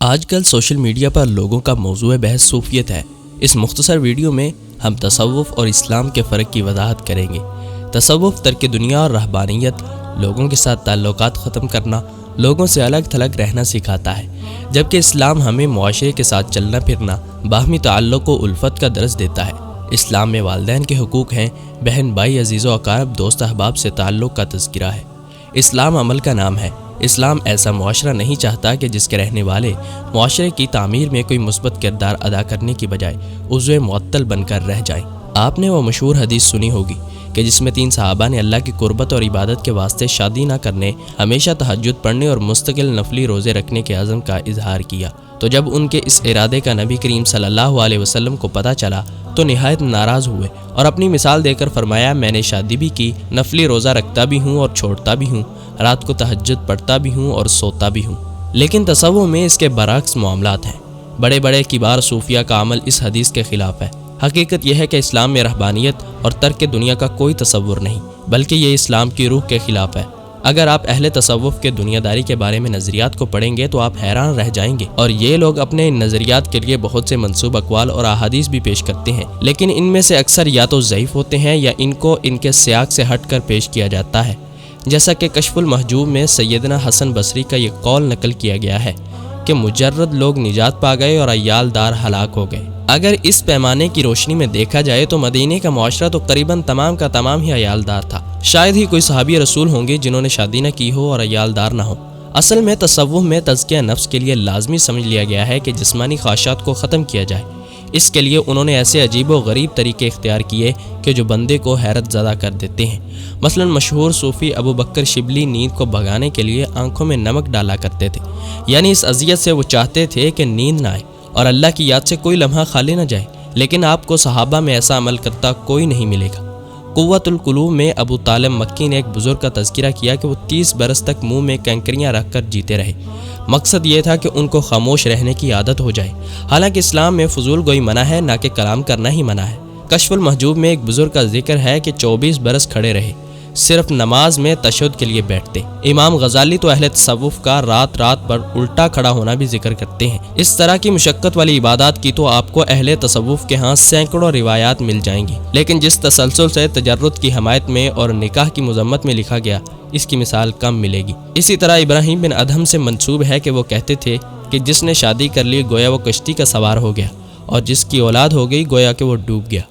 آج کل social media پر لوگوں کا موضوع بحث صوفیت ہے۔ اس مختصر ویڈیو میں ہم تصوف اور اسلام کے فرق کی وضاحت کریں گے۔ تصوف ترک دنیا اور رہبانیت، لوگوں کے ساتھ تعلقات ختم کرنا، لوگوں سے الگ تھلگ رہنا سکھاتا ہے، جبکہ اسلام ہمیں معاشرے کے ساتھ چلنا پھرنا، باہمی تعلق و الفت کا درس دیتا ہے۔ اسلام میں والدین کے حقوق ہیں، بہن بھائی، عزیز و اقارب، دوست احباب سے تعلق کا تذکرہ ہے۔ اسلام عمل کا نام ہے۔ اسلام ایسا معاشرہ نہیں چاہتا کہ جس کے رہنے والے معاشرے کی تعمیر میں کوئی مثبت کردار ادا کرنے کی بجائے عضو معطل بن کر رہ جائیں۔ آپ نے وہ مشہور حدیث سنی ہوگی کہ جس میں 3 صحابہ نے اللہ کی قربت اور عبادت کے واسطے شادی نہ کرنے، ہمیشہ تہجد پڑھنے اور مستقل نفلی روزے رکھنے کے عزم کا اظہار کیا۔ تو جب ان کے اس ارادے کا نبی کریم صلی اللہ علیہ وسلم کو پتہ چلا تو نہایت ناراض ہوئے اور اپنی مثال دے کر فرمایا، میں نے شادی بھی کی، نفلی روزہ رکھتا بھی ہوں اور چھوڑتا بھی ہوں، رات کو تہجد پڑھتا بھی ہوں اور سوتا بھی ہوں۔ لیکن تصوف میں اس کے برعکس معاملات ہیں۔ بڑے بڑے کبار صوفیہ کا عمل اس حدیث کے خلاف ہے۔ حقیقت یہ ہے کہ اسلام میں رہبانیت اور ترک دنیا کا کوئی تصور نہیں، بلکہ یہ اسلام کی روح کے خلاف ہے۔ اگر آپ اہل تصوف کے دنیا داری کے بارے میں نظریات کو پڑھیں گے تو آپ حیران رہ جائیں گے، اور یہ لوگ اپنے ان نظریات کے لیے بہت سے منسوب اقوال اور احادیث بھی پیش کرتے ہیں، لیکن ان میں سے اکثر یا تو ضعیف ہوتے ہیں یا ان کو ان کے سیاق سے ہٹ کر پیش کیا جاتا ہے۔ جیسا کہ کشف المحجوب میں سیدنا حسن بصری کا یہ قول نقل کیا گیا ہے کہ مجرد لوگ نجات پا گئے اور عیال دار ہلاک ہو گئے۔ اگر اس پیمانے کی روشنی میں دیکھا جائے تو مدینے کا معاشرہ تو قریباً تمام کا تمام ہی عیال دار تھا۔ شاید ہی کوئی صحابی رسول ہوں گے جنہوں نے شادی نہ کی ہو اور عیال دار نہ ہو۔ اصل میں تصوف میں تزکیہ نفس کے لیے لازمی سمجھ لیا گیا ہے کہ جسمانی خواہشات کو ختم کیا جائے۔ اس کے لیے انہوں نے ایسے عجیب و غریب طریقے اختیار کیے کہ جو بندے کو حیرت زدہ کر دیتے ہیں۔ مثلا مشہور صوفی ابو بکر شبلی نیند کو بھگانے کے لیے آنکھوں میں نمک ڈالا کرتے تھے، یعنی اس اذیت سے وہ چاہتے تھے کہ نیند نہ آئے اور اللہ کی یاد سے کوئی لمحہ خالی نہ جائے۔ لیکن آپ کو صحابہ میں ایسا عمل کرتا کوئی نہیں ملے گا۔ قوت القلوب میں ابو طالب مکی نے ایک بزرگ کا تذکرہ کیا کہ وہ 30 برس تک منہ میں کنکریاں رکھ کر جیتے رہے۔ مقصد یہ تھا کہ ان کو خاموش رہنے کی عادت ہو جائے۔ حالانکہ اسلام میں فضول گوئی منع ہے، نہ کہ کلام کرنا ہی منع ہے۔ کشف المحجوب میں ایک بزرگ کا ذکر ہے کہ 24 برس کھڑے رہے، صرف نماز میں تشہد کے لیے بیٹھتے۔ امام غزالی تو اہل تصوف کا رات رات پر الٹا کھڑا ہونا بھی ذکر کرتے ہیں۔ اس طرح کی مشقت والی عبادات کی تو آپ کو اہل تصوف کے ہاں سینکڑوں روایات مل جائیں گی، لیکن جس تسلسل سے تجرد کی حمایت میں اور نکاح کی مذمت میں لکھا گیا، اس کی مثال کم ملے گی۔ اسی طرح ابراہیم بن ادہم سے منسوب ہے کہ وہ کہتے تھے کہ جس نے شادی کر لی گویا وہ کشتی کا سوار ہو گیا، اور جس کی اولاد ہو گئی گویا کہ وہ ڈوب گیا۔